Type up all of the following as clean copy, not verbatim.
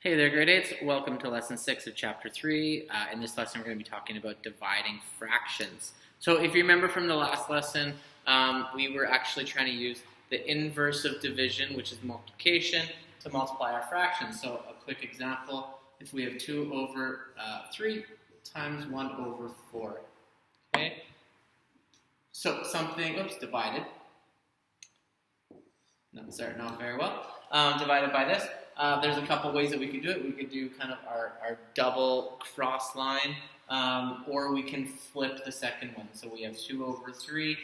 Hey there, grade 8s. Welcome to lesson 6 of chapter 3. In this lesson, we're going to be talking about dividing fractions. So if you remember from the last lesson, we were actually trying to use the inverse of division, which is multiplication, to multiply our fractions. So a quick example, if we have 2 over 3 times 1 over 4. Okay? So something, divided. Not starting off very well. Divided by this. There's a couple ways that we could do it. We could do kind of our double cross line, or we can flip the second one. So we have 2 over 3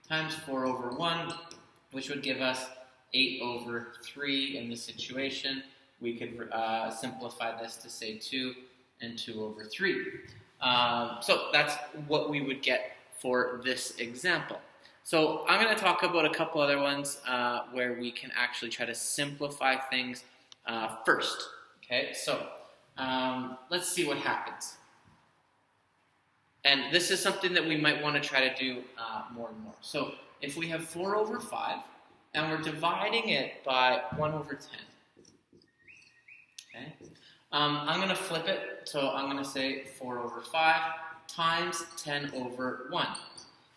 times 4 over 1, which would give us 8 over 3 in this situation. We could simplify this to say 2 and 2 over 3. So that's what we would get for this example. So I'm going to talk about a couple other ones where we can actually try to simplify things first. Okay, so let's see what happens. And this is something that we might want to try to do more and more. So if we have 4 over 5, and we're dividing it by 1 over 10. Okay, I'm going to flip it, so I'm going to say 4 over 5 times 10 over 1.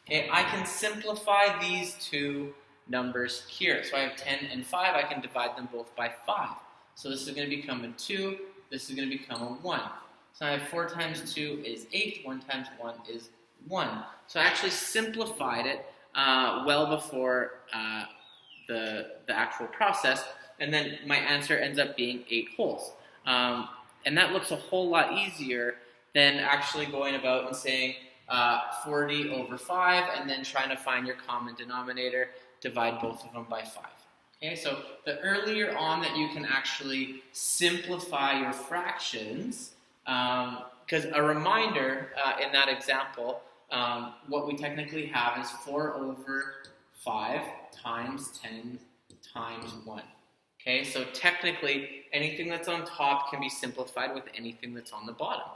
Okay, I can simplify these two numbers here. So I have 10 and 5, I can divide them both by 5. So this is going to become a 2, this is going to become a 1. So I have 4 times 2 is 8, 1 times 1 is 1. So I actually simplified it well before the actual process, and then my answer ends up being 8 wholes. And that looks a whole lot easier than actually going about and saying 40 over 5, and then trying to find your common denominator, divide both of them by 5. Okay, so the earlier on that you can actually simplify your fractions, because a reminder in that example, what we technically have is 4 over 5 times 10 times 1. Okay, so technically anything that's on top can be simplified with anything that's on the bottom.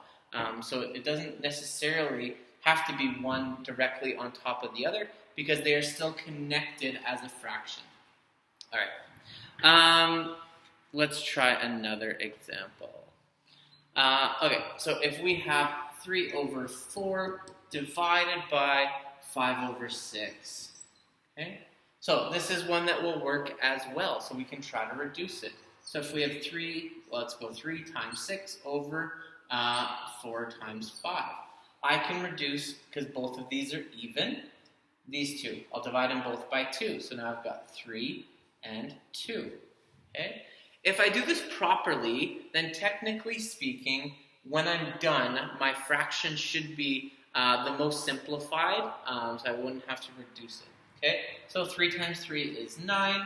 So it doesn't necessarily have to be one directly on top of the other, because they are still connected as a fraction. All right, let's try another example. Okay, so if we have 3 over 4 divided by 5 over 6, okay? So this is one that will work as well, so we can try to reduce it. So if we have 3, let's go 3 times 6 over 4 times 5. I can reduce, because both of these are even, these two. I'll divide them both by 2, so now I've got 3 and 2. Okay? If I do this properly, then technically speaking, when I'm done, my fraction should be the most simplified, so I wouldn't have to reduce it. Okay? So 3 times 3 is 9,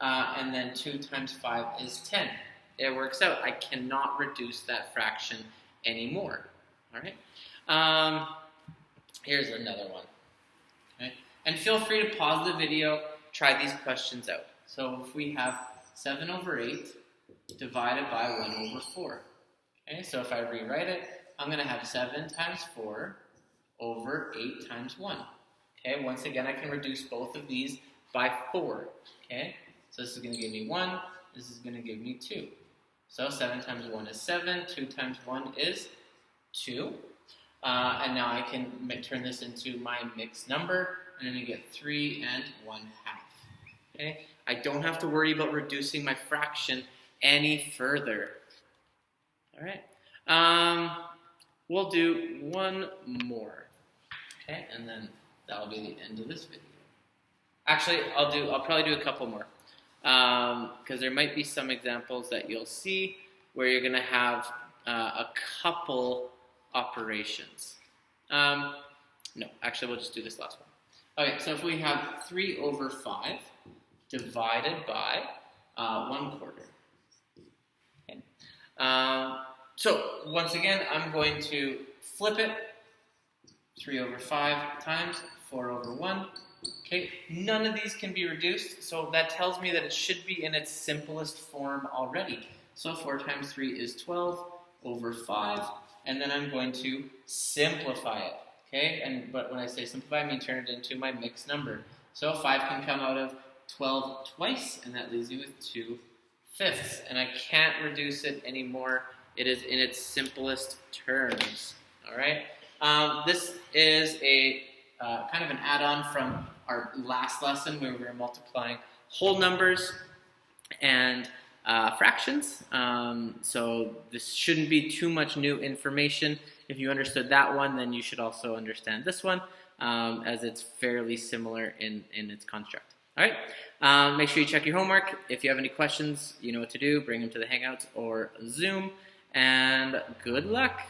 and then 2 times 5 is 10. It works out. I cannot reduce that fraction anymore. All right? Here's another one. Okay? And feel free to pause the video, try these questions out. So if we have 7 over 8 divided by 1 over 4. Okay, so if I rewrite it, I'm going to have 7 times 4 over 8 times 1. Okay, once again, I can reduce both of these by 4. Okay, so this is going to give me 1, this is going to give me 2. So 7 times 1 is 7, 2 times 1 is 2. And now I can turn this into my mixed number, and then I get 3 and 1/2. Okay? I don't have to worry about reducing my fraction any further. All right. We'll do one more. Okay, and then that'll be the end of this video. Actually, I'll probably do a couple more, because there might be some examples that you'll see where you're going to have a couple operations. No, actually, we'll just do this last one. Okay, so if we have 3 over 5 divided by 1/4. Okay. So once again, I'm going to flip it. 3 over 5 times 4 over 1. Okay, none of these can be reduced, so that tells me that it should be in its simplest form already. So 4 times 3 is 12 over 5, and then I'm going to simplify it. Okay, but when I say simplify, I mean turn it into my mixed number. So 5 can come out of 12 twice, and that leaves you with 2 fifths, and I can't reduce it anymore. It is in its simplest terms. All right. This is a kind of an add-on from our last lesson where we were multiplying whole numbers and fractions. So this shouldn't be too much new information. If you understood that one, then you should also understand this one, as it's fairly similar in its construct. All right, make sure you check your homework. If you have any questions, you know what to do. Bring them to the Hangouts or Zoom, and good luck.